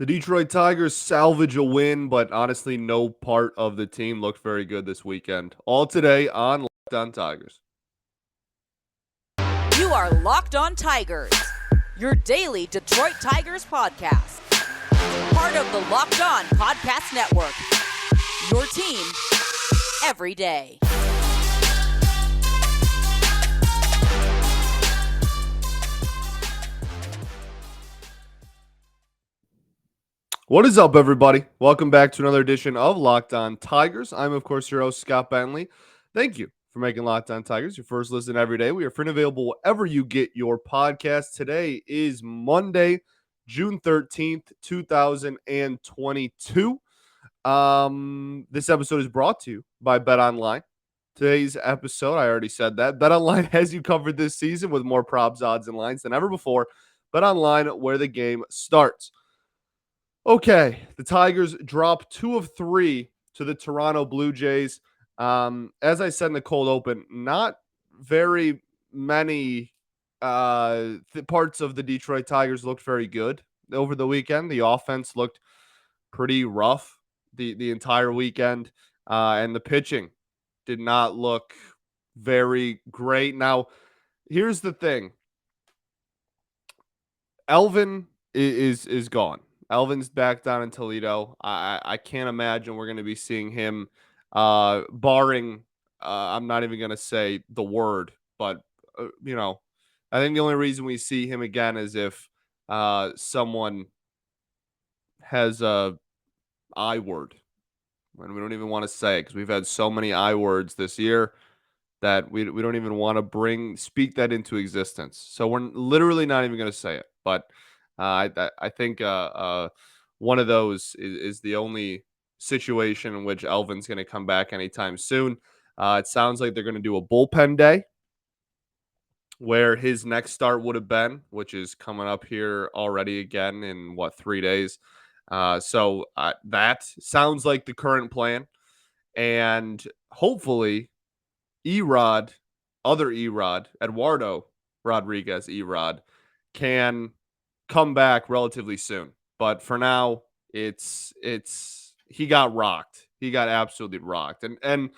The Detroit Tigers salvage a win, but honestly, no part of the team looked very good this weekend. All today on Locked On Tigers. You are Locked On Tigers, your daily Detroit Tigers podcast. Part of the Locked On Podcast Network, your team every day. What is up, everybody? Welcome back to another edition of Locked On Tigers. I'm, of course, your host, Scott Bentley. Thank you for making Locked On Tigers your first listen every day. We are free and available wherever you get your podcast. Today is Monday, June 13th, 2022. This episode is brought to you by BetOnline. Today's episode, I already said that. BetOnline has you covered this season with more props, odds, and lines than ever before. BetOnline, where the game starts. Okay, the Tigers drop 2 of 3 to the Toronto Blue Jays. As I said in the cold open, not very many parts of the Detroit Tigers looked very good over the weekend. The offense looked pretty rough the entire weekend, and the pitching did not look very great. Now, here's the thing. Elvin is gone. Elvin's back down in Toledo. I can't imagine we're going to be seeing him, barring, I'm not even going to say the word, but, I think the only reason we see him again is if someone has a I word. And we don't even want to say it because we've had so many I words this year that we don't even want to speak that into existence. So we're literally not even going to say it. But I think one of those is the only situation in which Elvin's going to come back anytime soon. It sounds like they're going to do a bullpen day where his next start would have been, which is coming up here already again in 3 days. So that sounds like the current plan. And hopefully Eduardo Rodriguez, can come back relatively soon. But for now, it's he got rocked. He got absolutely rocked. And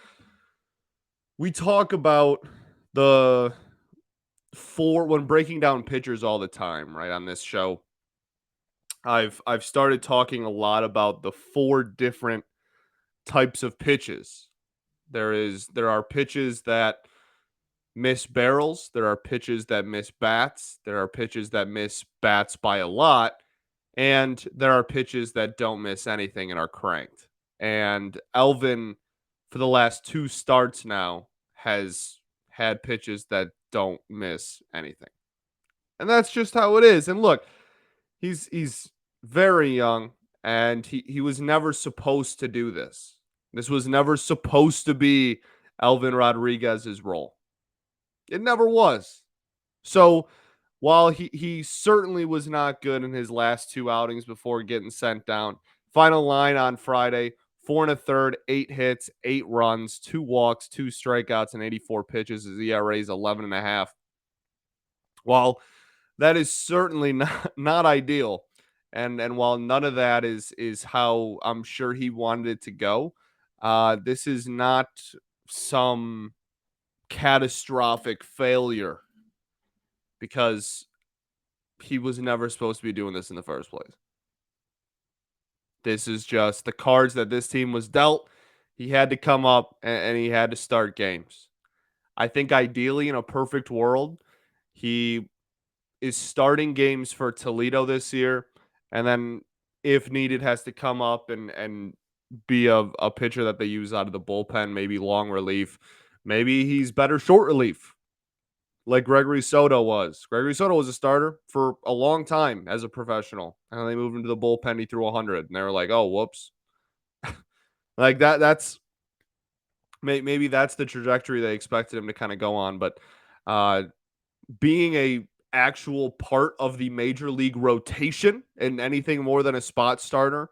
we talk about when breaking down pitchers all the time, right, on this show. I've started talking a lot about the 4 different types of pitches. There are pitches that miss barrels. There are pitches that miss bats. There are pitches that miss bats by a lot. And there are pitches that don't miss anything and are cranked. And Elvin, for the last 2 starts now, has had pitches that don't miss anything. And that's just how it is. And look, he's very young, and he was never supposed to do this. This was never supposed to be Elvin Rodriguez's role. It never was. So while he certainly was not good in his last 2 outings before getting sent down, final line on Friday, 4 1/3, 8 hits, 8 runs, 2 walks, 2 strikeouts, and 84 pitches. His ERA is 11.5. While that is certainly not ideal, and while none of that is how I'm sure he wanted it to go, this is not some catastrophic failure because he was never supposed to be doing this in the first place. This is just the cards that this team was dealt. He had to come up and he had to start games. I think ideally in a perfect world, he is starting games for Toledo this year, and then if needed has to come up and be a pitcher that they use out of the bullpen, maybe long relief. Maybe he's better short relief, like Gregory Soto was. Gregory Soto was a starter for a long time as a professional, and then they moved him to the bullpen. He threw 100, and they were like, "Oh, whoops!" Like that's maybe that's the trajectory they expected him to kind of go on. But being a actual part of the major league rotation and anything more than a spot starter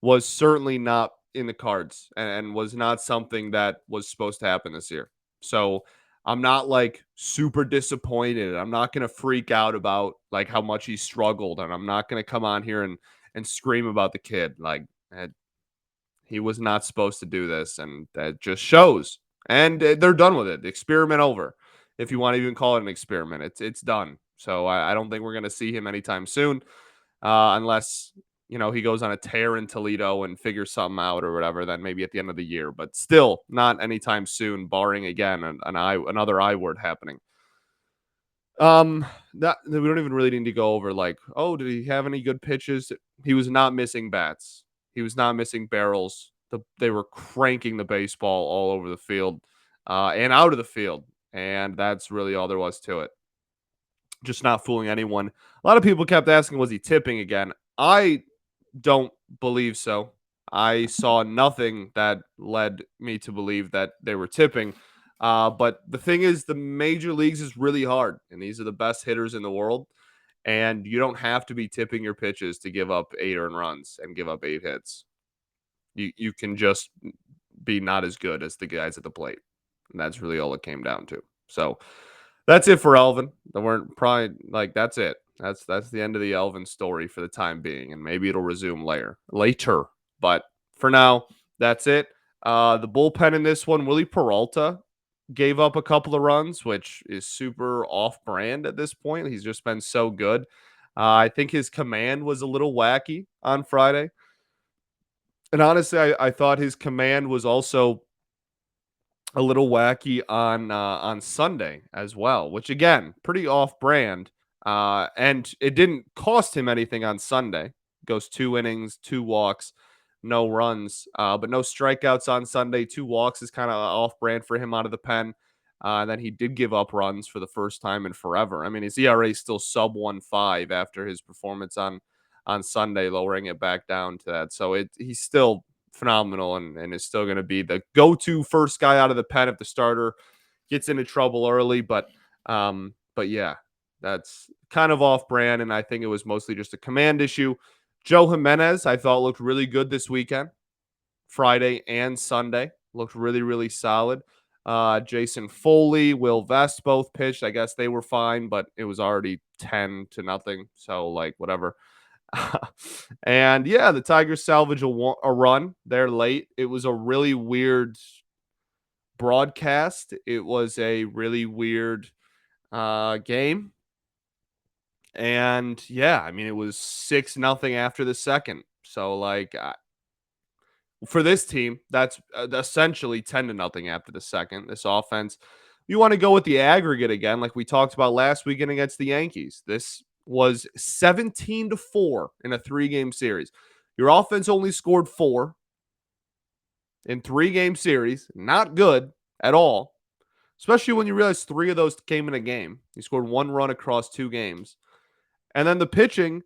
was certainly not in the cards and was not something that was supposed to happen this year. So I'm not like super disappointed. I'm not going to freak out about like how much he struggled, and I'm not going to come on here and scream about the kid. Like he was not supposed to do this, and that just shows. And they're done with it. The experiment over. If you want to even call it an experiment, it's done. So I don't think we're going to see him anytime soon, unless he goes on a tear in Toledo and figures something out or whatever. Then maybe at the end of the year, but still not anytime soon, barring again another I word happening. That we don't even really need to go over like, oh, did he have any good pitches? He was not missing bats. He was not missing barrels. They were cranking the baseball all over the field, and out of the field, and that's really all there was to it. Just not fooling anyone. A lot of people kept asking, was he tipping again? I don't believe so. I saw nothing that led me to believe that they were tipping. But the thing is, the major leagues is really hard, and these are the best hitters in the world. And you don't have to be tipping your pitches to give up 8 earned runs and give up 8 hits. You can just be not as good as the guys at the plate. And that's really all it came down to. So that's it for Elvin. There weren't probably like that's it. That's the end of the Elvin story for the time being, and maybe it'll resume later. But for now, that's it. The bullpen in this one, Willie Peralta gave up a couple of runs, which is super off-brand at this point. He's just been so good. I think his command was a little wacky on Friday, and honestly, I thought his command was also a little wacky on Sunday as well, which again, pretty off brand. And it didn't cost him anything on Sunday. Goes 2 innings, 2 walks, no runs, but no strikeouts on Sunday. 2 walks is kind of off brand for him out of the pen. And then he did give up runs for the first time in forever. I mean, his ERA is still sub 1.5 after his performance on Sunday, lowering it back down to that. So he's still phenomenal and is still going to be the go-to first guy out of the pen if the starter gets into trouble early. But yeah, that's kind of off brand, and I think it was mostly just a command issue. Joe Jimenez, I thought looked really good this weekend, Friday and Sunday. Looked really, really solid. Jason Foley, Will Vest both pitched. I guess they were fine, but it was already 10-0. So like whatever. And yeah, the Tigers salvage a run. They're late. It was a really weird broadcast. It was a really weird game. And yeah, I mean, it was 6-0 after the second. So like for this team, that's essentially 10-0 after the second. This offense, you want to go with the aggregate again, like we talked about last weekend against the Yankees. This was 17-4 in a 3-game series. Your offense only scored 4 in 3-game series. Not good at all, especially when you realize 3 of those came in a game. You scored 1 run across 2 games. And then the pitching,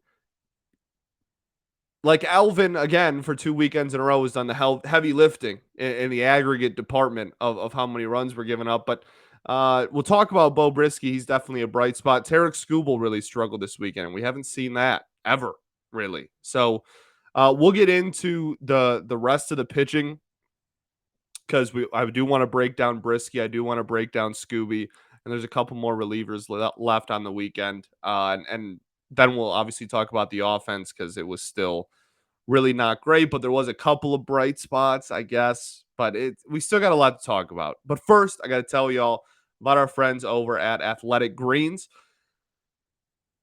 like Alvin, again, for 2 weekends in a row, has done the heavy lifting in the aggregate department of how many runs were given up. But we'll talk about Bo Brisky. He's definitely a bright spot. Tarek Skubal really struggled this weekend, and we haven't seen that ever, really. So we'll get into the rest of the pitching because I do want to break down Brisky. I do want to break down Scooby. And there's a couple more relievers left on the weekend. And then we'll obviously talk about the offense because it was still really not great, but there was a couple of bright spots, I guess. But we still got a lot to talk about. But first, I got to tell y'all about our friends over at Athletic Greens.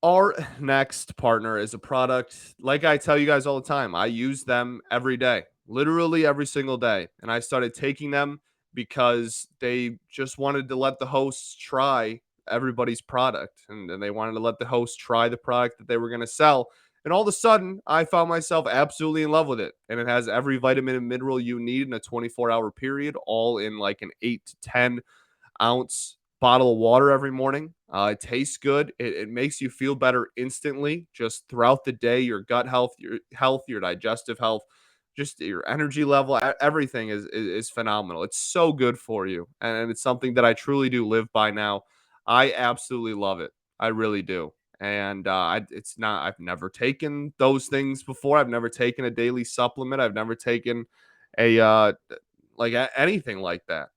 Our next partner is a product, like I tell you guys all the time, I use them every day, literally every single day. And I started taking them because they just wanted to let the hosts try everybody's product. And they wanted to let the hosts try the product that they were going to sell. And all of a sudden, I found myself absolutely in love with it. And it has every vitamin and mineral you need in a 24-hour period, all in like an 8 to 10 ounce bottle of water every morning. It tastes good. It makes you feel better instantly, just throughout the day. Your gut health, your digestive health, just your energy level, everything is phenomenal. It's so good for you, and it's something that I truly do live by now. I absolutely love it. I really do. And it's not. I've never taken those things before. I've never taken a daily supplement. I've never taken a anything like that.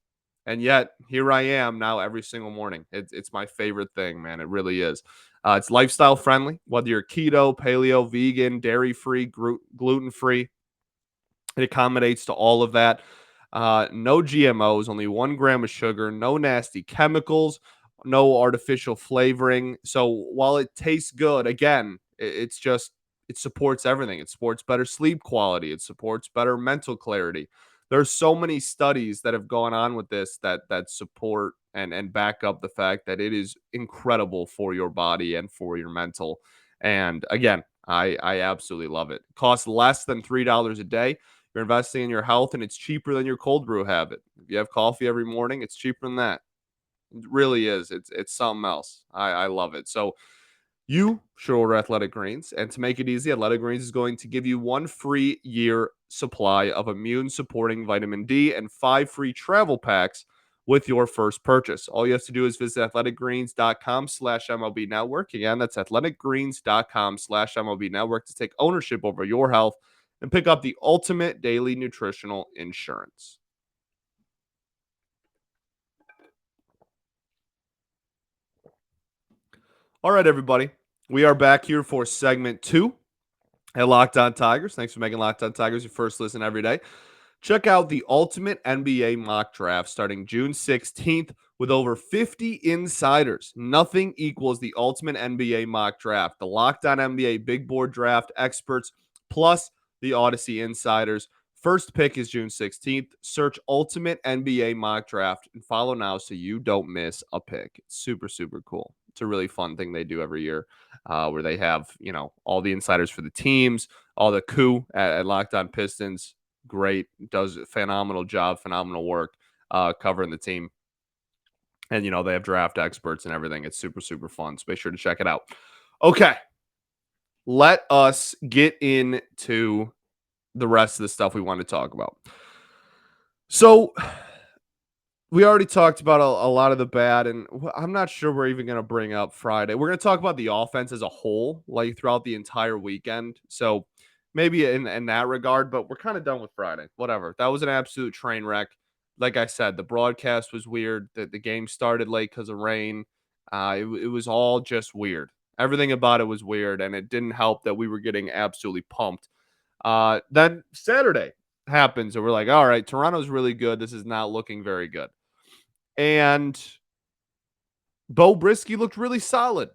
And yet here I am now every single morning. It's my favorite thing, man. It really is. It's lifestyle friendly, whether you're keto, paleo, vegan, dairy free, gluten free. It accommodates to all of that. No GMOs, only 1 gram of sugar, no nasty chemicals, no artificial flavoring. So while it tastes good, again, it's just, it supports everything. It supports better sleep quality. It supports better mental clarity. There's so many studies that have gone on with this that support and back up the fact that it is incredible for your body and for your mental. And again, I absolutely love it. It costs less than $3 a day. You're investing in your health, and it's cheaper than your cold brew habit. If you have coffee every morning, it's cheaper than that. It really is. It's something else. I love it. So you should order Athletic Greens, and to make it easy, Athletic Greens is going to give you 1 free year supply of immune supporting vitamin D and 5 free travel packs with your first purchase. All you have to do is visit athleticgreens.com/MLB network. Again, that's athleticgreens.com/MLB network to take ownership over your health and pick up the ultimate daily nutritional insurance. All right, everybody. We are back here for segment 2 at Locked On Tigers. Thanks for making Locked On Tigers your first listen every day. Check out the Ultimate NBA Mock Draft starting June 16th with over 50 insiders. Nothing equals the Ultimate NBA Mock Draft. The Locked On NBA Big Board Draft experts plus the Odyssey insiders. First pick is June 16th. Search Ultimate NBA Mock Draft and follow now so you don't miss a pick. It's super, super cool. It's a really fun thing they do every year where they have, all the insiders for the teams, all the coup at Locked On Pistons. Great, does a phenomenal job, phenomenal work covering the team. And, they have draft experts and everything. It's super, super fun. So make sure to check it out. Okay. Let us get into the rest of the stuff we want to talk about. So we already talked about a lot of the bad, and I'm not sure we're even going to bring up Friday. We're going to talk about the offense as a whole, like throughout the entire weekend. So maybe in that regard, but we're kind of done with Friday. Whatever. That was an absolute train wreck. Like I said, the broadcast was weird. The game started late because of rain. It was all just weird. Everything about it was weird, and it didn't help that we were getting absolutely pumped. Then Saturday happens, and we're like, all right, Toronto's really good. This is not looking very good. And Bo Brisky looked really solid.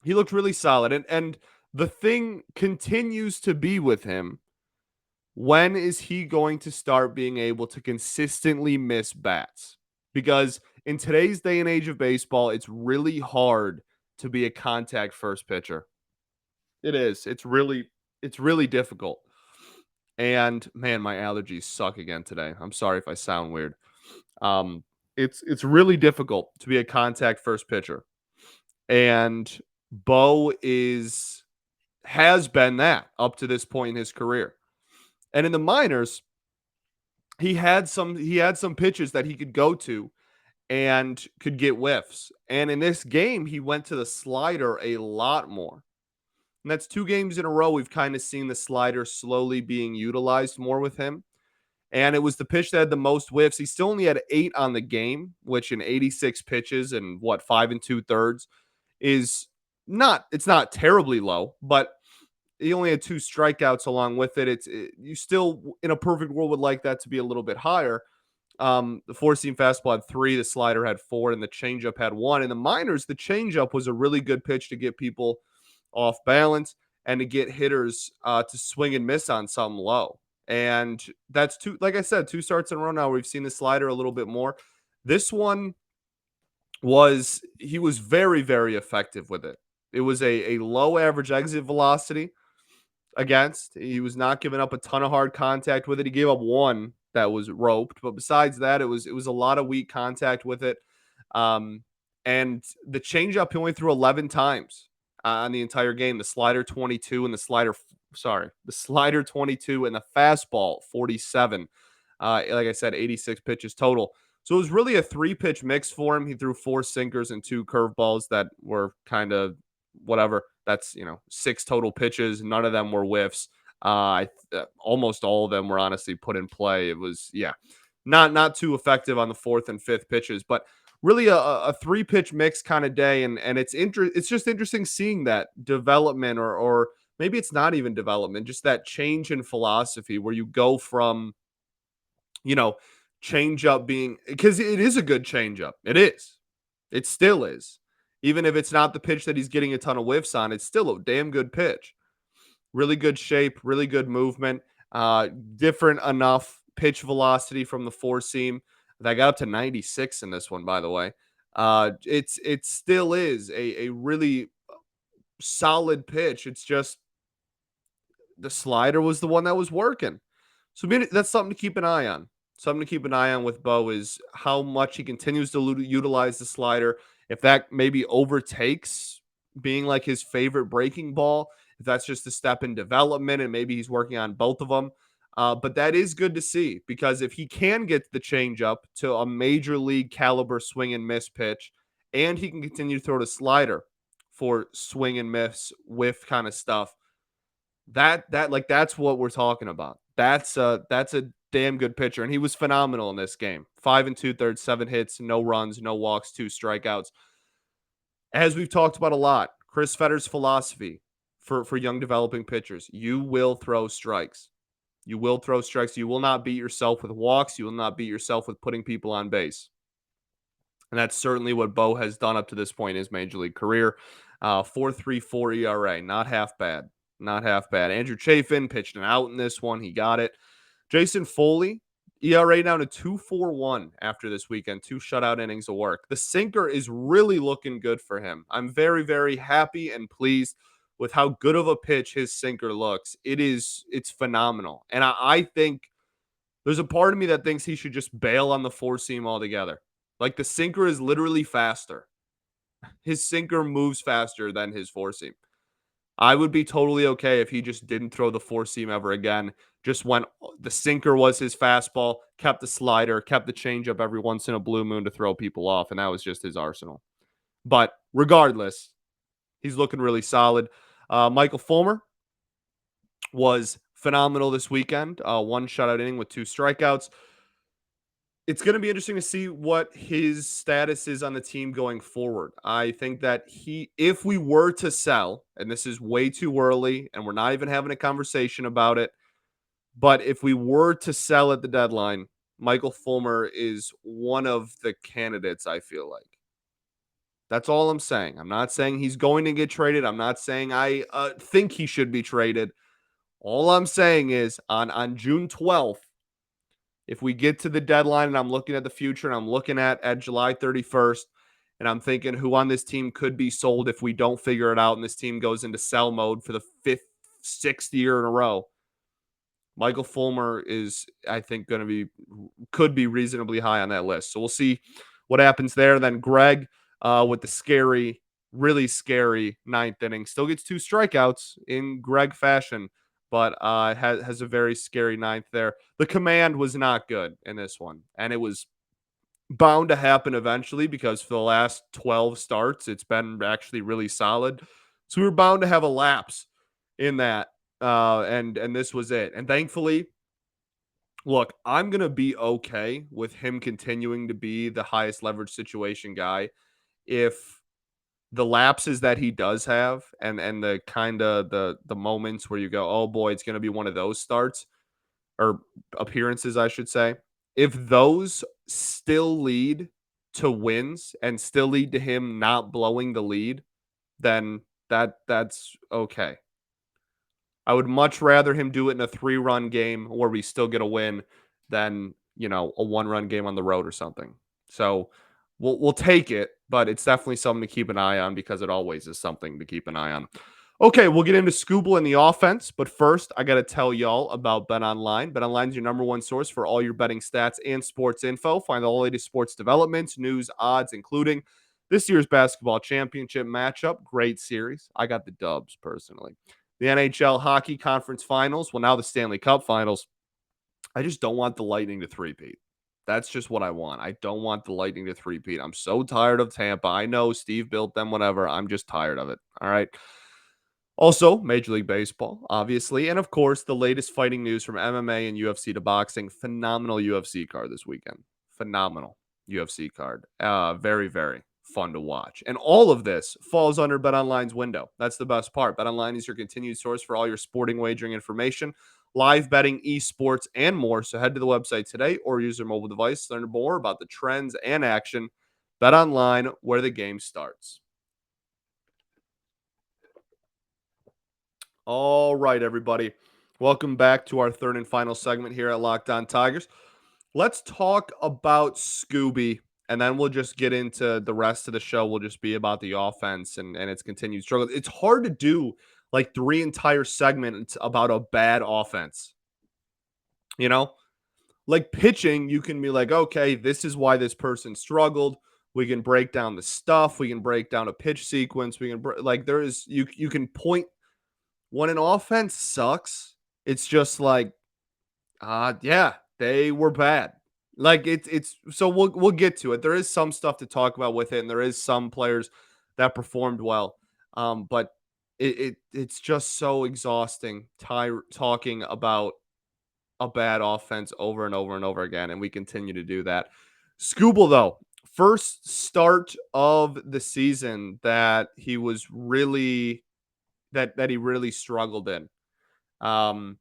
He looked really solid. And the thing continues to be with him, when is he going to start being able to consistently miss bats? Because in today's day and age of baseball, it's really hard to be a contact first pitcher. It is. It's really difficult. And man, my allergies suck again today. I'm sorry if I sound weird. It's really difficult to be a contact first pitcher. And Bo has been that up to this point in his career. And in the minors, he had some pitches that he could go to and could get whiffs. And in this game, he went to the slider a lot more. And that's 2 games in a row we've kind of seen the slider slowly being utilized more with him. And it was the pitch that had the most whiffs. He still only had 8 on the game, which in 86 pitches and 5 2/3 is it's not terribly low, but he only had 2 strikeouts along with it. You still, in a perfect world, would like that to be a little bit higher. The 4-seam fastball had 3, the slider had 4, and the changeup had 1. In the minors, the changeup was a really good pitch to get people off balance and to get hitters to swing and miss on something low. And that's like I said, 2 starts in a row now. We've seen the slider a little bit more. This one he was very, very effective with it. It was a low average exit velocity against. He was not giving up a ton of hard contact with it. He gave up 1 that was roped, but besides that, it was a lot of weak contact with it. And the changeup he only threw 11 times on the entire game. The slider 22 and the slider 22 and the fastball 47. Like I said, 86 pitches total. So it was really a 3-pitch mix for him. He threw 4 sinkers and 2 curveballs that were kind of whatever. That's 6 total pitches. None of them were whiffs. Almost all of them were honestly put in play. It was not too effective on the fourth and fifth pitches, but really a three pitch mix kind of day. And it's just interesting seeing that development or maybe it's not even development, just that change in philosophy where you go from, you know, change up being, because it is a good change up. It is. It still is. Even if it's not the pitch that he's getting a ton of whiffs on, it's still a damn good pitch. Really good shape, really good movement, different enough pitch velocity from the four seam. That got up to 96 in this one, by the way. It still is a really solid pitch. It's just the slider was the one that was working. So maybe that's something to keep an eye on. Something to keep an eye on with Bo is how much he continues to utilize the slider. If that maybe overtakes being like his favorite breaking ball, if that's just a step in development and maybe he's working on both of them. But that is good to see because if he can get the changeup to a major league caliber swing and miss pitch, and he can continue to throw the slider for swing and miss whiff kind of stuff, that's what we're talking about. That's a damn good pitcher, and he was phenomenal in this game. 5 2/3, 7 hits, no runs, no walks, 2 strikeouts. As we've talked about a lot, Chris Fetter's philosophy for young developing pitchers: you will throw strikes. You will throw strikes. You will not beat yourself with walks. You will not beat yourself with putting people on base. And that's certainly what Bo has done up to this point in his major league career. 4.34 ERA, not half bad. Not half bad. Andrew Chafin pitched an out in this one. He got it. Jason Foley, ERA down to 2.41 after this weekend. 2 shutout innings of work. The sinker is really looking good for him. I'm very, very happy and pleased with how good of a pitch his sinker looks. It's phenomenal. And I think there's a part of me that thinks he should just bail on the four seam altogether. Like the sinker is literally faster. His sinker moves faster than his four seam. I would be totally okay if he just didn't throw the four seam ever again. Just went, the sinker was his fastball, kept the slider, kept the changeup every once in a blue moon to throw people off, and that was just his arsenal. But regardless, he's looking really solid. Michael Fulmer was phenomenal this weekend. 1 shutout inning with 2 strikeouts. It's going to be interesting to see what his status is on the team going forward. I think that if we were to sell, and this is way too early, and we're not even having a conversation about it, but if we were to sell at the deadline, Michael Fulmer is one of the candidates, I feel like. That's all I'm saying. I'm not saying he's going to get traded. I'm not saying I think he should be traded. All I'm saying is on June 12th, if we get to the deadline and I'm looking at the future and I'm looking at July 31st and I'm thinking who on this team could be sold if we don't figure it out and this team goes into sell mode for the 5th, 6th year in a row, Michael Fulmer is, I think, could be reasonably high on that list. So we'll see what happens there. Then Greg with the really scary 9th inning still gets 2 strikeouts in Greg fashion, but has a very scary 9th there. The command was not good in this one, and it was bound to happen eventually because for the last 12 starts, it's been actually really solid. So we were bound to have a lapse in that, and this was it. And thankfully, look, I'm going to be okay with him continuing to be the highest leverage situation guy if the lapses that he does have and the kind of the moments where you go, oh boy, it's going to be one of those starts or appearances, I should say. If those still lead to wins and still lead to him not blowing the lead, then that's okay. I would much rather him do it in a 3-run game where we still get a win than, a 1-run game on the road or something. So we'll take it, but it's definitely something to keep an eye on because it always is something to keep an eye on. Okay, we'll get into Scooble and the offense, but first, I got to tell y'all about BetOnline. BetOnline is your number one source for all your betting stats and sports info. Find all the latest sports developments, news, odds, including this year's basketball championship matchup. Great series. I got the dubs, personally. The NHL Hockey Conference Finals, well, now the Stanley Cup Finals. I just don't want the Lightning to three-peat. That's just what I want. I don't want the Lightning to three-peat. I'm so tired of Tampa. I know Steve built them, whatever. I'm just tired of it. All right. Also, Major League Baseball, obviously, and of course, the latest fighting news from MMA and UFC to boxing. Phenomenal UFC card this weekend. Phenomenal UFC card. Very, very fun to watch. And all of this falls under BetOnline's window. That's the best part. BetOnline is your continued source for all your sporting wagering information, live betting, esports, and more. So head to the website today or use your mobile device to learn more about the trends and action. BetOnline, where the game starts. All right, everybody. Welcome back to our third and final segment here at Locked On Tigers. Let's talk about Scooby, and then we'll just get into the rest of the show. Will just be about the offense and its continued struggle. It's hard to do like three entire segments about a bad offense. You know, like pitching, you can be like, okay, this is why this person struggled. We can break down the stuff. We can break down a pitch sequence. We can like there is you can point when an offense sucks, it's just like, yeah, they were bad. Like it's so we'll get to it. There is some stuff to talk about with it, and there is some players that performed well. But it's just so exhausting talking about a bad offense over and over and over again, and we continue to do that. Scooble, though, first start of the season that he was really that he really struggled in. Um,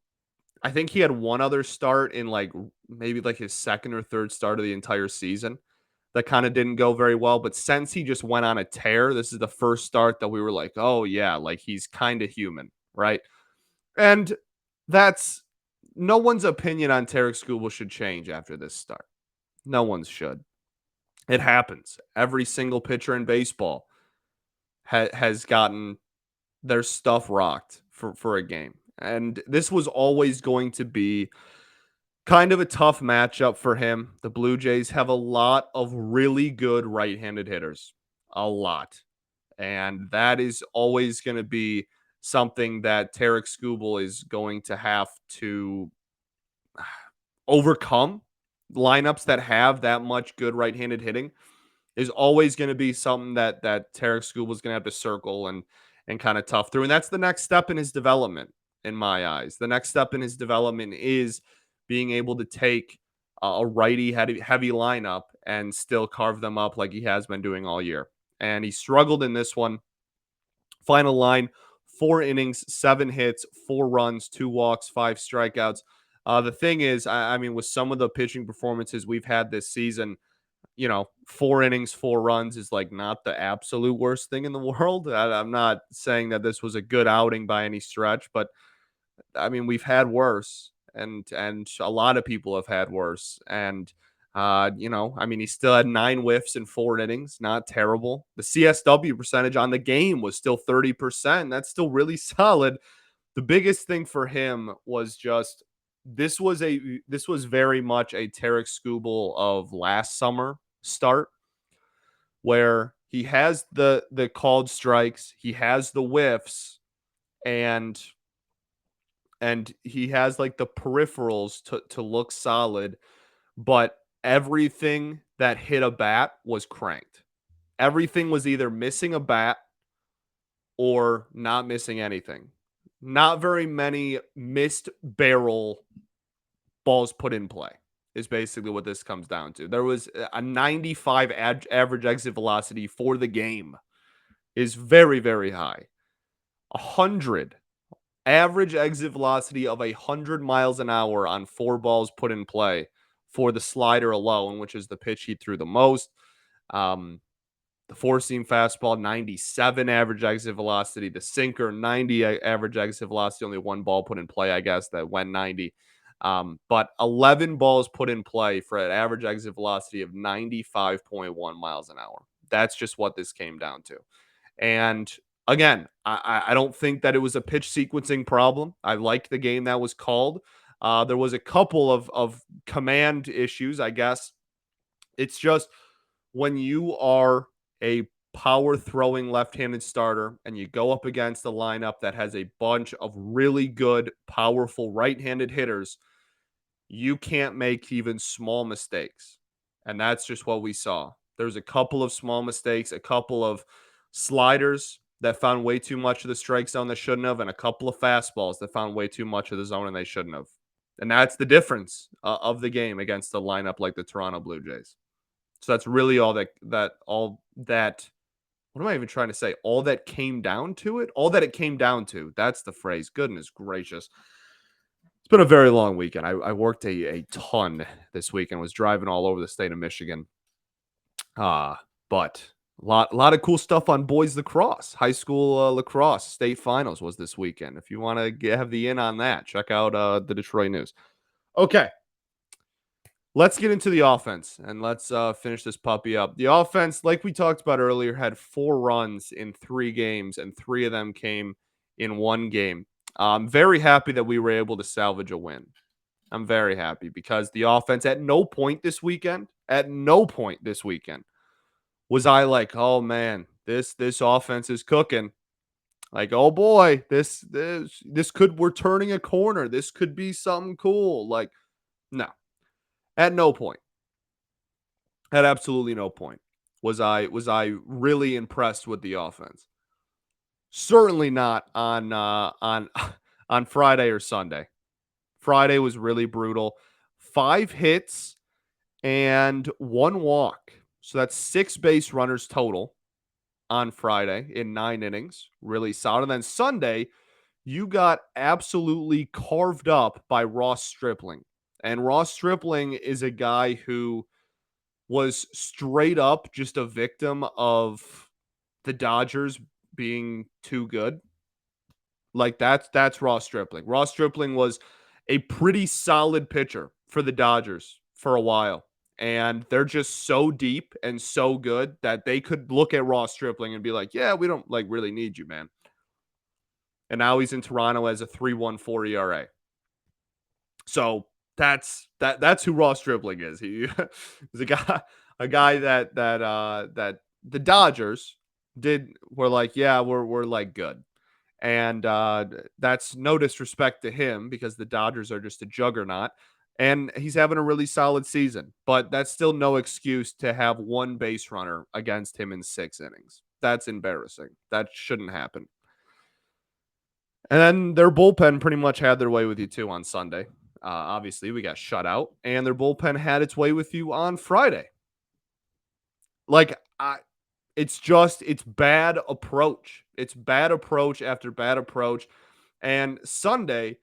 I think he had one other start in like maybe like his second or third start of the entire season that kind of didn't go very well. But since he just went on a tear, this is the first start that we were like, oh yeah, like he's kind of human, right? And that's no one's opinion on Tarek Skubal should change after this start. No one's should. It happens. Every single pitcher in baseball has gotten their stuff rocked for a game. And this was always going to be kind of a tough matchup for him. The Blue Jays have a lot of really good right-handed hitters. A lot. And that is always going to be something that Tarek Skubal is going to have to overcome. Lineups that have that much good right-handed hitting is always going to be something that Tarek Skubal is going to have to circle and kind of tough through. And that's the next step in his development, in my eyes. The next step in his development is being able to take a righty heavy lineup and still carve them up like he has been doing all year. And he struggled in this one. Final line: 4 innings, 7 hits, 4 runs, 2 walks, 5 strikeouts. The thing is, I mean, with some of the pitching performances we've had this season, 4 innings, 4 runs is like not the absolute worst thing in the world. I'm not saying that this was a good outing by any stretch, but I mean, we've had worse, and a lot of people have had worse. And I mean, he still had 9 whiffs in 4 innings, not terrible. The CSW percentage on the game was still 30%. That's still really solid. The biggest thing for him was just this was very much a Tarek Skubal of last summer start, where he has the called strikes, he has the whiffs, and he has like the peripherals to look solid, but everything that hit a bat was cranked. Everything was either missing a bat or not missing anything. Not very many missed barrel balls put in play is basically what this comes down to. There was a 95 average exit velocity for the game, is very, very high. 100 average exit velocity of 100 miles an hour on 4 balls put in play for the slider alone, which is the pitch he threw the most. The four-seam fastball, 97 average exit velocity. The sinker, 90 average exit velocity. Only 1 ball put in play, I guess, that went 90. But 11 balls put in play for an average exit velocity of 95.1 miles an hour. That's just what this came down to. And again, I don't think that it was a pitch sequencing problem. I liked the game that was called. There was a couple of command issues, I guess. It's just when you are a power throwing left-handed starter and you go up against a lineup that has a bunch of really good, powerful right-handed hitters, you can't make even small mistakes. And that's just what we saw. There's a couple of small mistakes, a couple of sliders that found way too much of the strike zone that shouldn't have, and a couple of fastballs that found way too much of the zone and they shouldn't have. And that's the difference of the game against a lineup like the Toronto Blue Jays. So that's really all that. What am I even trying to say? All that came down to it. All that it came down to. That's the phrase. Goodness gracious. It's been a very long weekend. I worked a ton this weekend. Was driving all over the state of Michigan. But a lot of cool stuff on boys lacrosse. High school lacrosse state finals was this weekend. If you want to have the in on that, check out the Detroit News. Okay, let's get into the offense and let's finish this puppy up. The offense, like we talked about earlier, had 4 runs in 3 games, and 3 of them came in 1 game. I'm very happy that we were able to salvage a win. I'm very happy because the offense at no point this weekend, was I like, oh man, this offense is cooking. Like, oh boy, this could, we're turning a corner. This could be something cool. Like, no. At no point. At absolutely no point was I really impressed with the offense. Certainly not on on Friday or Sunday. Friday was really brutal. 5 hits and 1 walk. So that's 6 base runners total on Friday in 9 innings. Really solid. And then Sunday, you got absolutely carved up by Ross Stripling. And Ross Stripling is a guy who was straight up just a victim of the Dodgers being too good. Like that's Ross Stripling. Ross Stripling was a pretty solid pitcher for the Dodgers for a while. And they're just so deep and so good that they could look at Ross Stripling and be like, "Yeah, we don't like really need you, man." And now he's in Toronto as a 3.14 ERA. So that's who Ross Stripling is. He is a guy that the Dodgers were like, "Yeah, we're like good." And that's no disrespect to him because the Dodgers are just a juggernaut. And he's having a really solid season, but that's still no excuse to have 1 base runner against him in 6 innings. That's embarrassing. That shouldn't happen. And then their bullpen pretty much had their way with you too on Sunday. Obviously, we got shut out, and their bullpen had its way with you on Friday. Like, it's bad approach. It's bad approach after bad approach. And Sunday,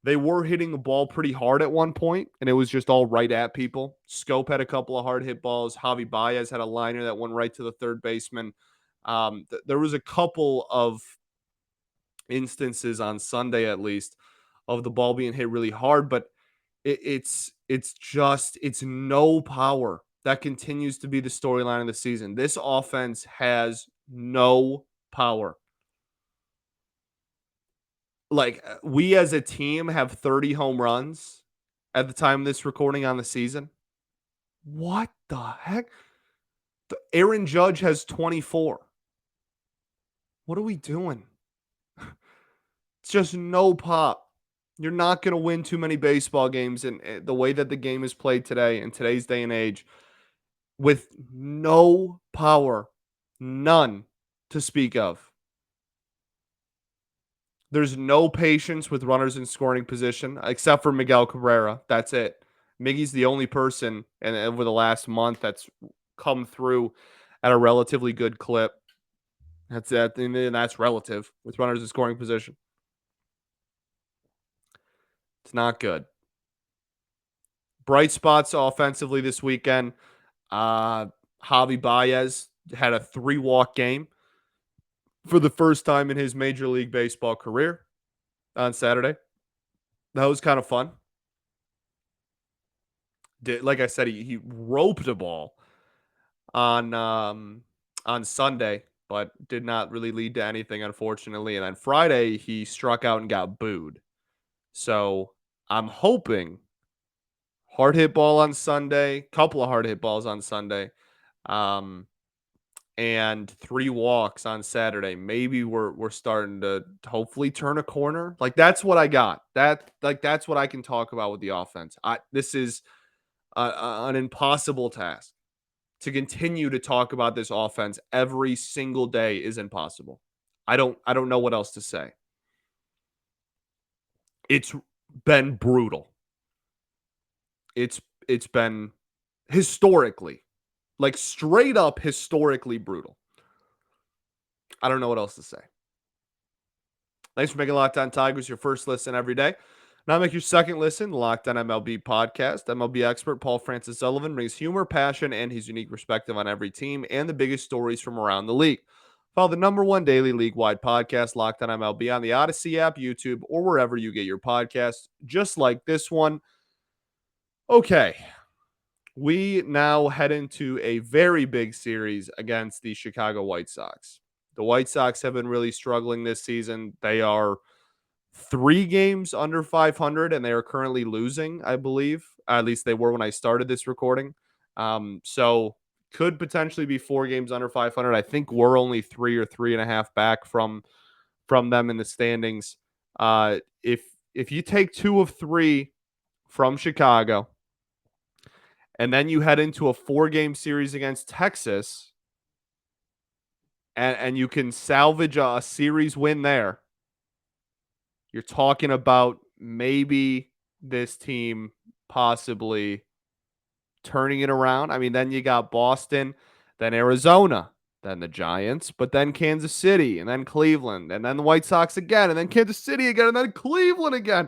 they were hitting the ball pretty hard at one point, and it was just all right at people. Scope had a couple of hard hit balls. Javy Baez had a liner that went right to the third baseman. There was a couple of instances on Sunday, at least, of the ball being hit really hard, but it's no power. That continues to be the storyline of the season. This offense has no power. Like, we as a team have 30 home runs at the time of this recording on the season. What the heck? Aaron Judge has 24. What are we doing? It's just no pop. You're not going to win too many baseball games in the way that the game is played today in today's day and age with no power, none to speak of. There's no patience with runners in scoring position except for Miguel Cabrera. That's it. Miggy's the only person and over the last month that's come through at a relatively good clip. That's it. And that's relative with runners in scoring position. It's not good. Bright spots offensively this weekend. Javi Baez had a 3-walk game for the first time in his Major League Baseball career on Saturday. That was kind of fun. Like I said, he roped a ball on Sunday, but did not really lead to anything, unfortunately. And then Friday, he struck out and got booed. So I'm hoping hard hit ball on Sunday, couple of hard hit balls on Sunday, and 3 walks on Saturday. Maybe we're starting to hopefully turn a corner. Like, that's what I got. That's what I can talk about with the offense. This is an impossible task. To continue to talk about this offense every single day is impossible. I don't know what else to say. It's been brutal. It's been historically, like straight up historically brutal. I don't know what else to say. Thanks for making Locked On Tigers your first listen every day. Now make your second listen, Locked On MLB podcast. MLB expert Paul Francis Sullivan brings humor, passion, and his unique perspective on every team and the biggest stories from around the league. Follow the #1 daily league-wide podcast, Locked On MLB, on the Odyssey app, YouTube, or wherever you get your podcasts, just like this one. Okay, we now head into a very big series against the Chicago White Sox. The White Sox have been really struggling this season. They are 3 games under 500, and they are currently losing, I believe. At least they were when I started this recording. So could potentially be 4 games under 500. I think we're only 3 or 3.5 back from them in the standings. If you take 2 of 3 from Chicago, and then you head into a 4-game series against Texas, and you can salvage a series win there, you're talking about maybe this team possibly turning it around. I mean, then you got Boston, then Arizona, then the Giants, but then Kansas City, and then Cleveland, and then the White Sox again, and then Kansas City again, and then Cleveland again.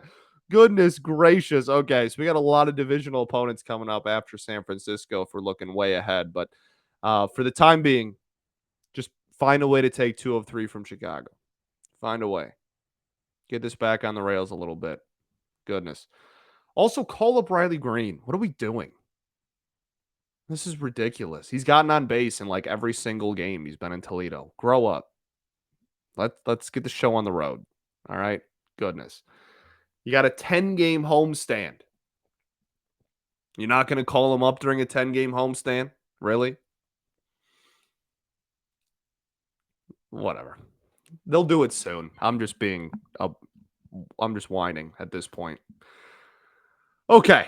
Goodness gracious. Okay, so we got a lot of divisional opponents coming up after San Francisco if we're looking way ahead. But for the time being, just find a way to take 2 of 3 from Chicago. Find a way. Get this back on the rails a little bit. Goodness. Also, call up Riley Green. What are we doing? This is ridiculous. He's gotten on base in like every single game he's been in Toledo. Grow up. Let's get the show on the road. All right? Goodness. You got a 10-game homestand. You're not going to call him up during a 10-game homestand? Really? Whatever. They'll do it soon. I'm just whining at this point. Okay.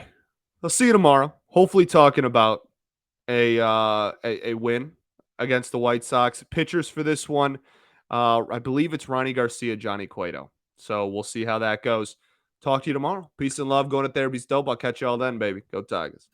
I'll see you tomorrow. Hopefully talking about a win against the White Sox. Pitchers for this one, I believe it's Ronnie Garcia, Johnny Cueto. So we'll see how that goes. Talk to you tomorrow. Peace and love. Going to therapy's dope. I'll catch you all then, baby. Go Tigers.